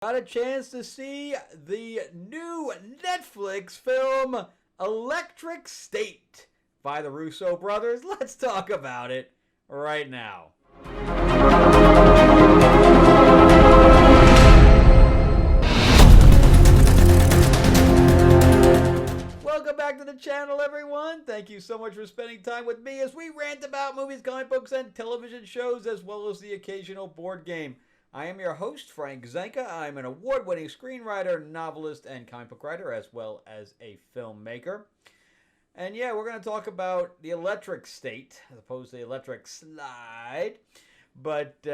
Got a chance to see the new Netflix film Electric State by the Russo brothers. Let's talk about it right now. Welcome back to the channel, everyone. Thank you so much for spending time with me as we rant about movies, comic books, and television shows, as well as the occasional board game. I am your host, Frank Zanka. I'm an award-winning screenwriter, novelist, and comic book writer, as well as a filmmaker. And yeah, we're going to talk about the Electric State, as opposed to the Electric Slide. But,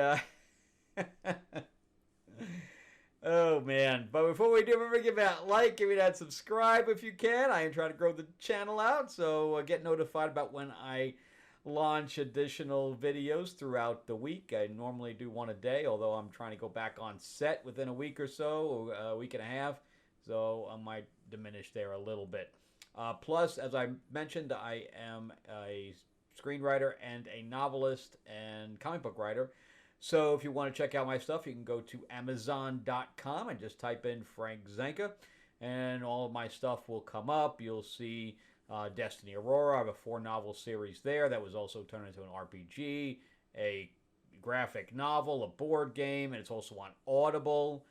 oh man. But before we do, remember to give that like, give me that subscribe if you can. I am trying to grow the channel out, so get notified about when I launch additional videos throughout the week. I normally do one a day, although I'm trying to go back on set within a week or so, a week and a half, so I might diminish there a little bit. Plus, as I mentioned, I am a screenwriter and a novelist and comic book writer. So if you want to check out my stuff, you can go to Amazon.com and just type in Frank Zanka, and all of my stuff will come up. You'll see Destiny Aurora. I have a 4-novel series there that was also turned into an RPG, a graphic novel, a board game, and it's also on Audible.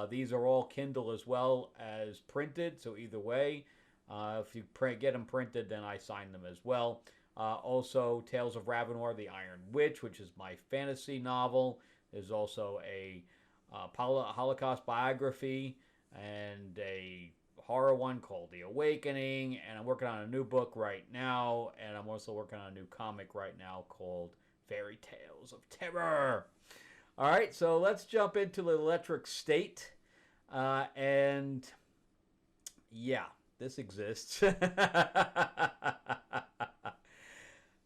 These are all Kindle as well as printed, so either way, if you get them printed, then I sign them as well. Also, Tales of Ravenor, the Iron Witch, which is my fantasy novel. There's also a Holocaust biography and a horror one called The Awakening, and I'm working on a new book right now, and I'm also working on a new comic right now called Fairy Tales of Terror. All right, so let's jump into the Electric State, and yeah, this exists.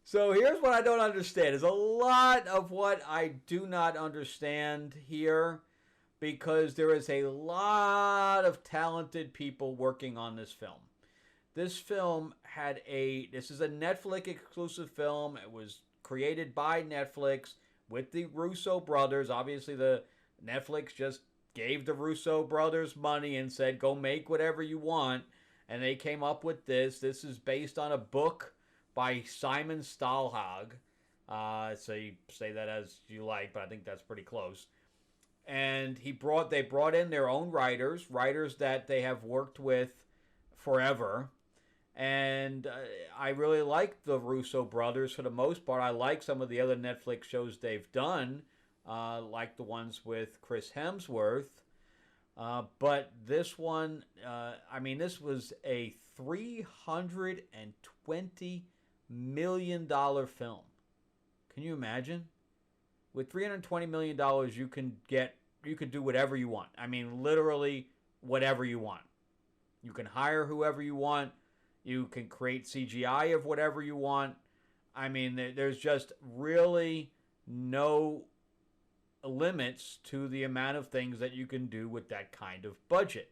So here's what I don't understand. There's a lot of what I do not understand here, because there is a lot of talented people working on this film. This film this is a Netflix exclusive film. It was created by Netflix with the Russo brothers. Obviously, the Netflix just gave the Russo brothers money and said, go make whatever you want. And they came up with this. This is based on a book by Simon Stahlhag. So you say that as you like, but I think that's pretty close. And they brought in their own writers that they have worked with forever. And I really like the Russo brothers for the most part. I like some of the other Netflix shows they've done, like the ones with Chris Hemsworth. But this one, this was a $320 million film. Can you imagine? With $320 million, you can do whatever you want. I mean, literally whatever you want. You can hire whoever you want. You can create CGI of whatever you want. I mean, there's just really no limits to the amount of things that you can do with that kind of budget.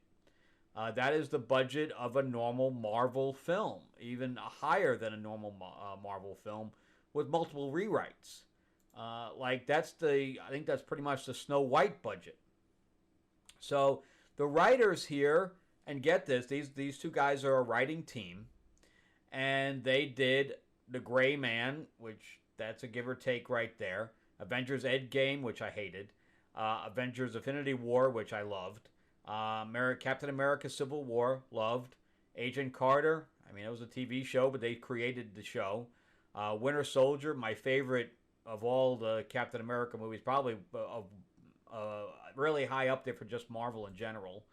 That is the budget of a normal Marvel film, even higher than a normal Marvel film with multiple rewrites. I think that's pretty much the Snow White budget. So the writers here, and get this, these two guys are a writing team, and they did The Gray Man, which that's a give or take right there. Avengers Endgame, which I hated. Avengers Infinity War, which I loved. Captain America Civil War, loved. Agent Carter, it was a TV show, but they created the show. Winter Soldier, my favorite of all the Captain America movies, probably really high up there for just Marvel in general.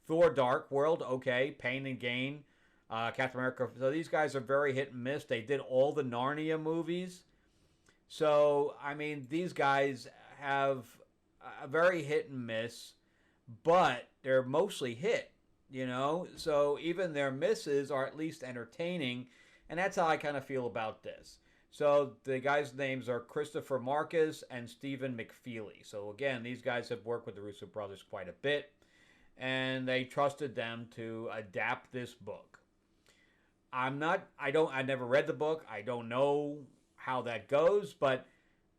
Thor Dark World, okay. Pain and Gain, Captain America. So these guys are very hit and miss. They did all the Narnia movies. So, these guys have a very hit and miss, but they're mostly hit, So even their misses are at least entertaining, and that's how I kind of feel about this. So the guys' names are Christopher Marcus and Stephen McFeely. So again, these guys have worked with the Russo brothers quite a bit, and they trusted them to adapt this book. I never read the book. I don't know how that goes, but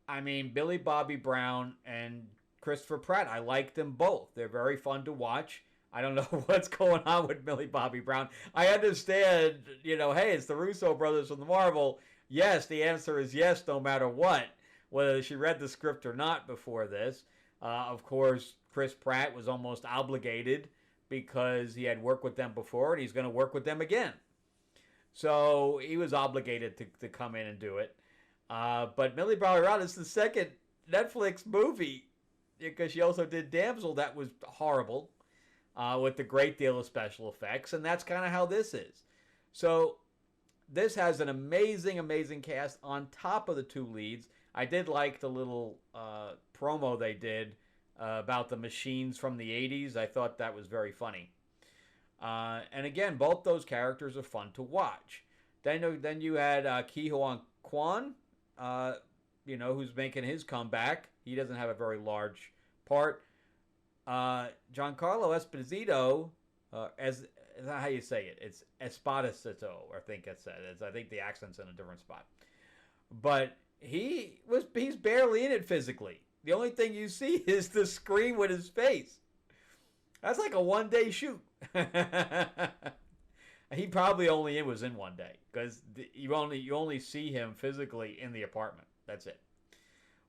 Billy Bobby Brown and Christopher Pratt. I like them both. They're very fun to watch. I don't know what's going on with Millie Bobby Brown. I understand, hey, it's the Russo brothers from the Marvel. Yes, the answer is yes, no matter what, whether she read the script or not before this. Of course, Chris Pratt was almost obligated because he had worked with them before and he's going to work with them again. So he was obligated to come in and do it. But Millie Bobby Brown is the second Netflix movie because she also did Damsel that was horrible with a great deal of special effects. And that's kind of how this is. So this has an amazing, amazing cast on top of the two leads. I did like the little promo they did about the machines from the 80s. I thought that was very funny. And again, both those characters are fun to watch. Then you had Ki Hwan Kwan, who's making his comeback. He doesn't have a very large part. Giancarlo Esposito, is that how you say it? It's Esposito, I think it said. I think the accent's in a different spot. But he's barely in it physically. The only thing you see is the screen with his face. That's like a one-day shoot. He probably only was in one day because you only see him physically in the apartment. That's it.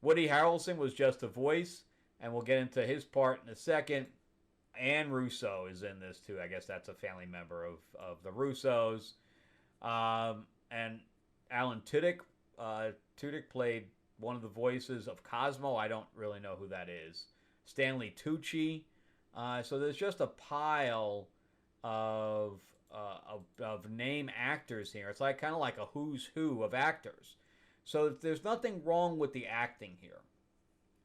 Woody Harrelson was just a voice, and we'll get into his part in a second. Anne Russo is in this too. I guess that's a family member of the Russos. And Alan Tudyk. Tudyk played one of the voices of Cosmo. I don't really know who that is. Stanley Tucci. So there's just a pile of name actors here. It's kind of like a who's who of actors. So there's nothing wrong with the acting here.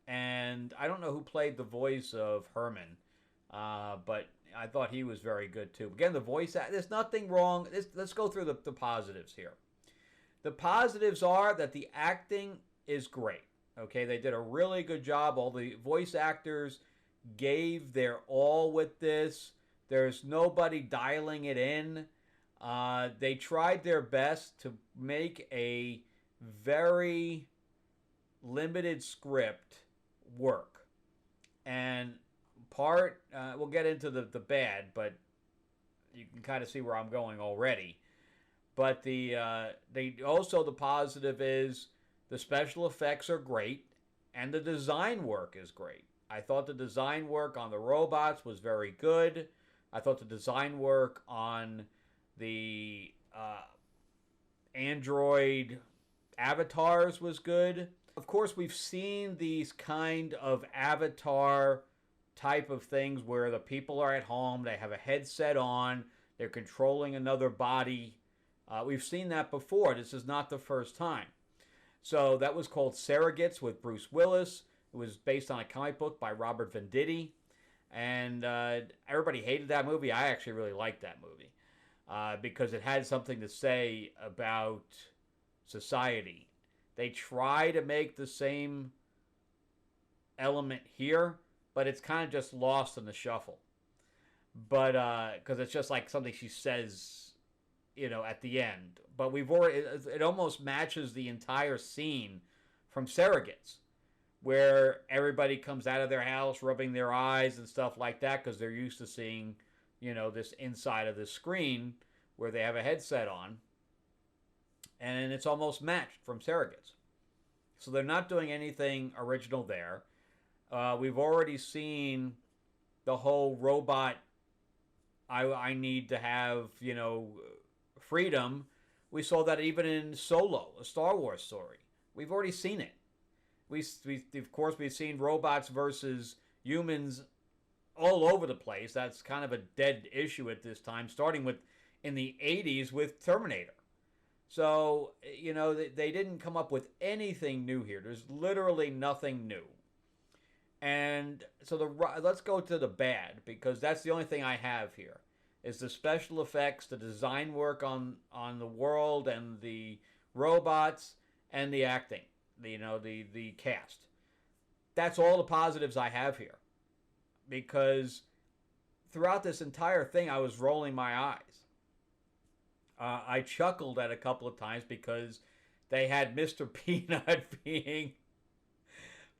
And I don't know who played the voice of Herman, but I thought he was very good too. Again, the voice, there's nothing wrong. Let's go through the positives here. The positives are that the acting is great. Okay, they did a really good job. All the voice actors gave their all with this. There's nobody dialing it in. They tried their best to make a very limited script work. And we'll get into the bad, but you can kind of see where I'm going already. But the positive is the special effects are great and the design work is great. I thought the design work on the robots was very good. I thought the design work on the android avatars was good. Of course, we've seen these kind of avatar type of things where the people are at home, they have a headset on, they're controlling another body. We've seen that before. This is not the first time. So that was called Surrogates with Bruce Willis. It was based on a comic book by Robert Venditti. And everybody hated that movie. I actually really liked that movie because it had something to say about society. They try to make the same element here, but it's kind of just lost in the shuffle. But because it's just like something she says, at the end. But it almost matches the entire scene from Surrogates, where everybody comes out of their house rubbing their eyes and stuff like that because they're used to seeing, this inside of the screen where they have a headset on. And it's almost matched from Surrogates. So they're not doing anything original there. We've already seen the whole robot, I need to have, freedom. We saw that even in Solo, a Star Wars story. We've already seen it. Of course, we've seen robots versus humans all over the place. That's kind of a dead issue at this time, starting with in the 80s with Terminator. So, they didn't come up with anything new here. There's literally nothing new. And so let's go to the bad, because that's the only thing I have here, is the special effects, the design work on the world and the robots and the acting, the cast. That's all the positives I have here. Because throughout this entire thing, I was rolling my eyes. I chuckled at a couple of times because they had Mr. Peanut being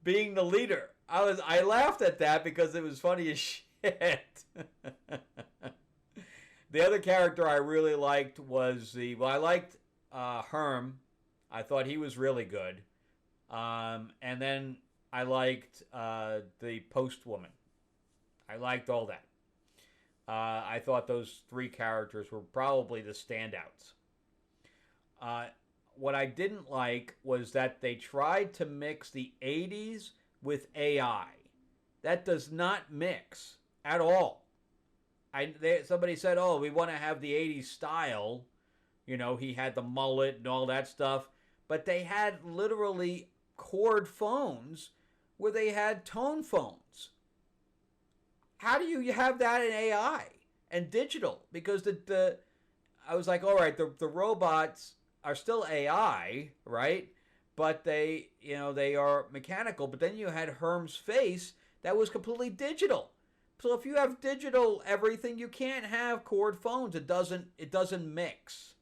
the leader. I laughed at that because it was funny as shit. The other character I really liked was I liked Herm. I thought he was really good. And then I liked the post woman. I liked all that. I thought those three characters were probably the standouts. What I didn't like was that they tried to mix the 80s with AI. That does not mix at all. Somebody said, oh, we want to have the 80s style. You know, he had the mullet and all that stuff. But they had literally cord phones where they had tone phones. How do you have that in AI and digital? Because I was like, all right, the robots are still AI, right? But they are mechanical. But then you had Herm's face that was completely digital. So if you have digital everything, you can't have cord phones. It doesn't mix.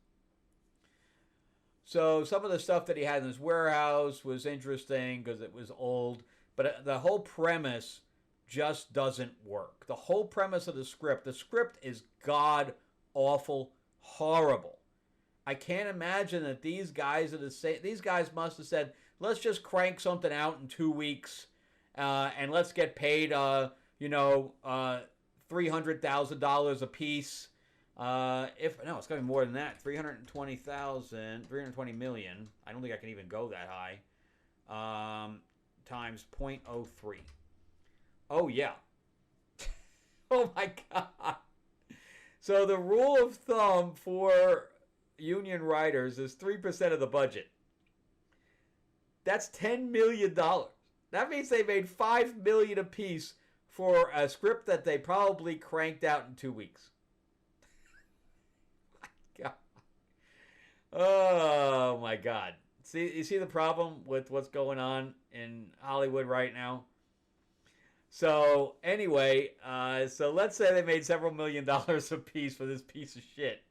So some of the stuff that he had in his warehouse was interesting because it was old, but the whole premise just doesn't work. The whole premise of the script is god awful, horrible. I can't imagine that these guys must have said, let's just crank something out in 2 weeks, and let's get paid, $300,000 a piece. It's gonna be more than that. 320 million. I don't think I can even go that high. Times 0.03. Oh yeah. Oh my god. So the rule of thumb for union writers is 3% of the budget. That's $10 million. That means they made $5 million a piece for a script that they probably cranked out in 2 weeks. God. Oh my God. You see the problem with what's going on in Hollywood right now? So anyway, so let's say they made several $1 million a piece for this piece of shit.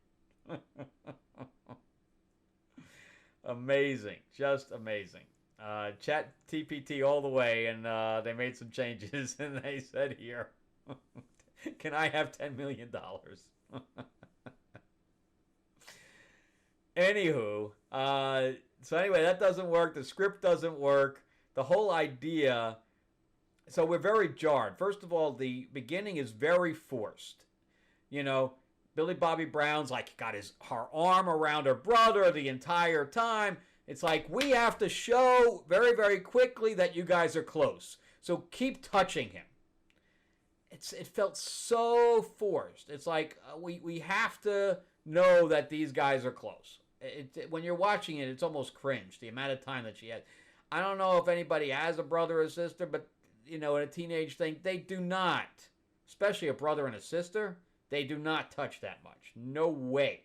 Amazing. Just amazing. Chat TPT all the way, and they made some changes, and they said here, can I have $10 million? Anywho, so anyway, that doesn't work. The script doesn't work. The whole idea, so we're very jarred. First of all, the beginning is very forced. You know, Billy Bobby Brown's like got her arm around her brother the entire time. It's like, we have to show very, very quickly that you guys are close. So keep touching him. It felt so forced. It's like, we have to know that these guys are close. When you're watching it, it's almost cringe, the amount of time that she had. I don't know if anybody has a brother or sister, but, you know, in a teenage thing, they do not, especially a brother and a sister, they do not touch that much. No way.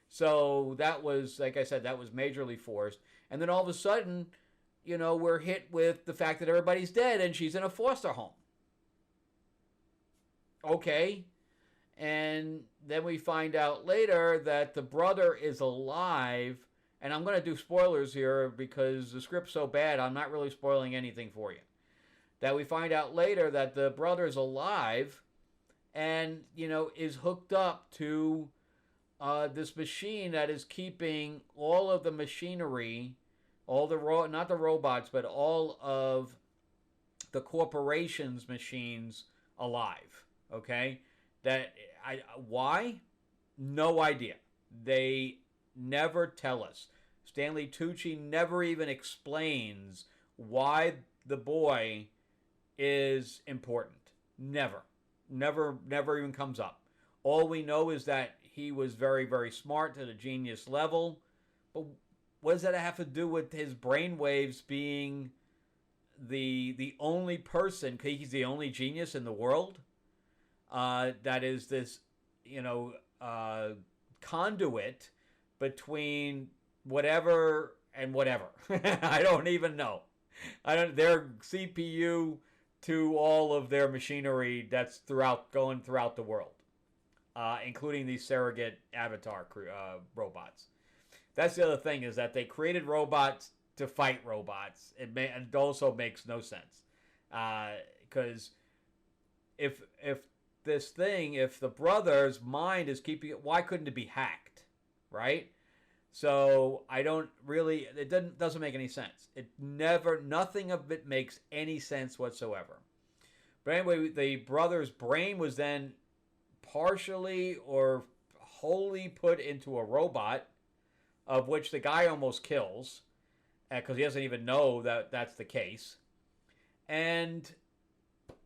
So that was, like I said, that was majorly forced. And then all of a sudden, you know, we're hit with the fact that everybody's dead and she's in a foster home. Okay. And then we find out later that the brother is alive. And I'm going to do spoilers here because the script's so bad, I'm not really spoiling anything for you. That we find out later that the brother's alive and, you know, is hooked up to this machine that is keeping all of the machinery, not the robots, but all of the corporation's machines alive. Okay? Why? No idea. They never tell us. Stanley Tucci never even explains why the boy is important. Never even comes up. All we know is that he was very, very smart at a genius level. But what does that have to do with his brainwaves being the only person, he's the only genius in the world? That is this, you know, conduit between whatever and whatever. I don't even know. Their CPU to all of their machinery that's going throughout the world, including these surrogate avatar robots. That's the other thing, is that they created robots to fight robots. It also makes no sense. Because if if the brother's mind is keeping it, why couldn't it be hacked, right? So I don't really, it doesn't make any sense. Nothing of it makes any sense whatsoever. But anyway, the brother's brain was then partially or wholly put into a robot, of which the guy almost kills, because he doesn't even know that that's the case. And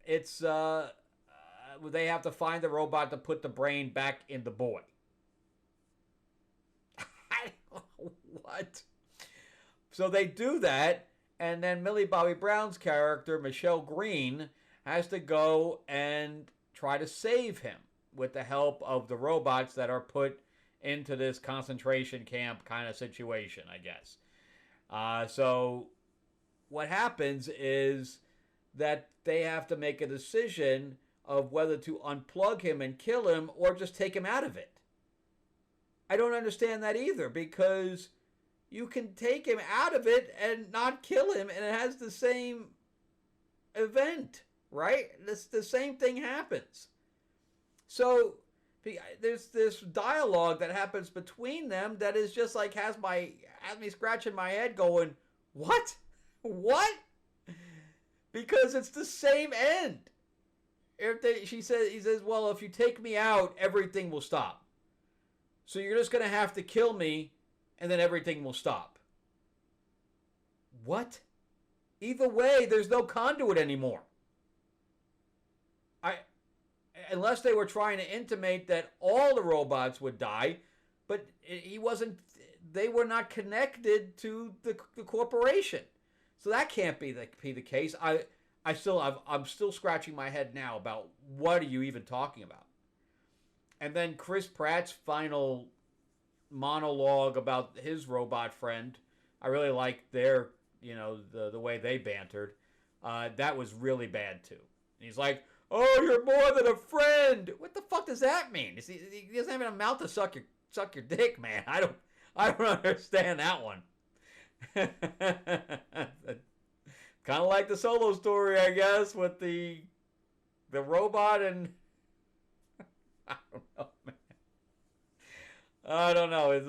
it's, they have to find the robot to put the brain back in the boy. What? So they do that, and then Millie Bobby Brown's character, Michelle Green, has to go and try to save him with the help of the robots that are put into this concentration camp kind of situation, I guess. So what happens is that they have to make a decision of whether to unplug him and kill him or just take him out of it. I don't understand that either, because you can take him out of it and not kill him, and it has the same event, right? The same thing happens. So there's this dialogue that happens between them that is just like has me scratching my head going, what? What? Because it's the same end. He says, well, if you take me out, everything will stop. So you're just going to have to kill me, and then everything will stop. What? Either way, there's no conduit anymore. Unless they were trying to intimate that all the robots would die, but they were not connected to the corporation. So that can't be the case. I'm still scratching my head now about what are you even talking about? And then Chris Pratt's final monologue about his robot friend, I really liked their, the way they bantered. That was really bad too. And he's like, "Oh, you're more than a friend." What the fuck does that mean? He doesn't have a mouth to suck your dick, man. I don't understand that one. Kind of like the Solo story, I guess, with the robot and I don't know, man. I don't know. It's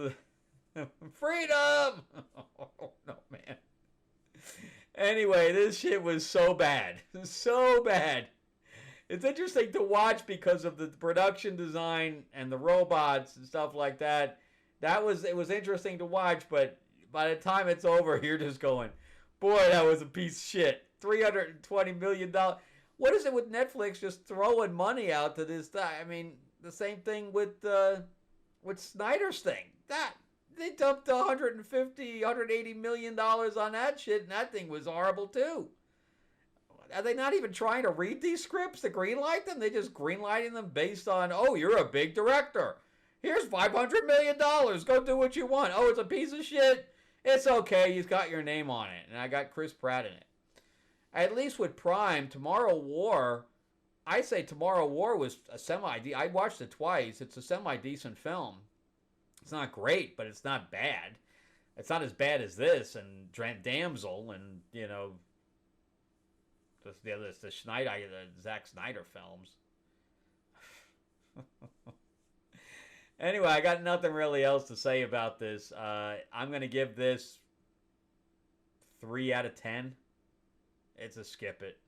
freedom. Oh, no, man. Anyway, this shit was so bad. So bad. It's interesting to watch because of the production design and the robots and stuff like that. It was interesting to watch, but by the time it's over, you're just going, boy, that was a piece of shit. $320 million. What is it with Netflix just throwing money out to this guy? I mean, the same thing with Snyder's thing. They dumped $180 million on that shit, and that thing was horrible too. Are they not even trying to read these scripts to greenlight them? They just greenlighting them based on, oh, you're a big director. Here's $500 million. Go do what you want. Oh, it's a piece of shit. It's okay. You've got your name on it. And I got Chris Pratt in it. At least with Prime, Tomorrow War, I say Tomorrow War was I watched it twice. It's a semi-decent film. It's not great, but it's not bad. It's not as bad as this and Damsel and, the Zack Snyder films. Anyway, I got nothing really else to say about this. I'm going to give this 3 out of 10. It's a skip it.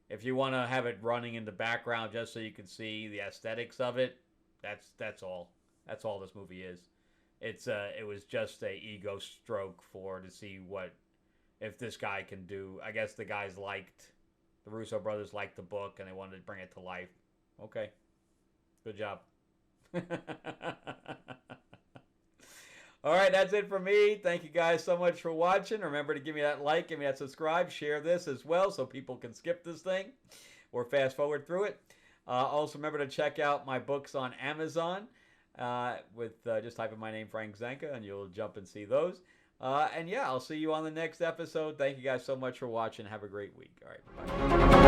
If you want to have it running in the background just so you can see the aesthetics of it, that's all. That's all this movie is. It was just a ego stroke to see if this guy can do. I guess the Russo brothers liked the book and they wanted to bring it to life. Okay. Good job. All right, that's it for me. Thank you guys so much for watching. Remember to give me that like, give me that subscribe, share this as well so people can skip this thing or fast forward through it. Also, remember to check out my books on Amazon with just type in my name, Frank Zanka, and you'll jump and see those. And yeah, I'll see you on the next episode. Thank you guys so much for watching. Have a great week. All right, bye.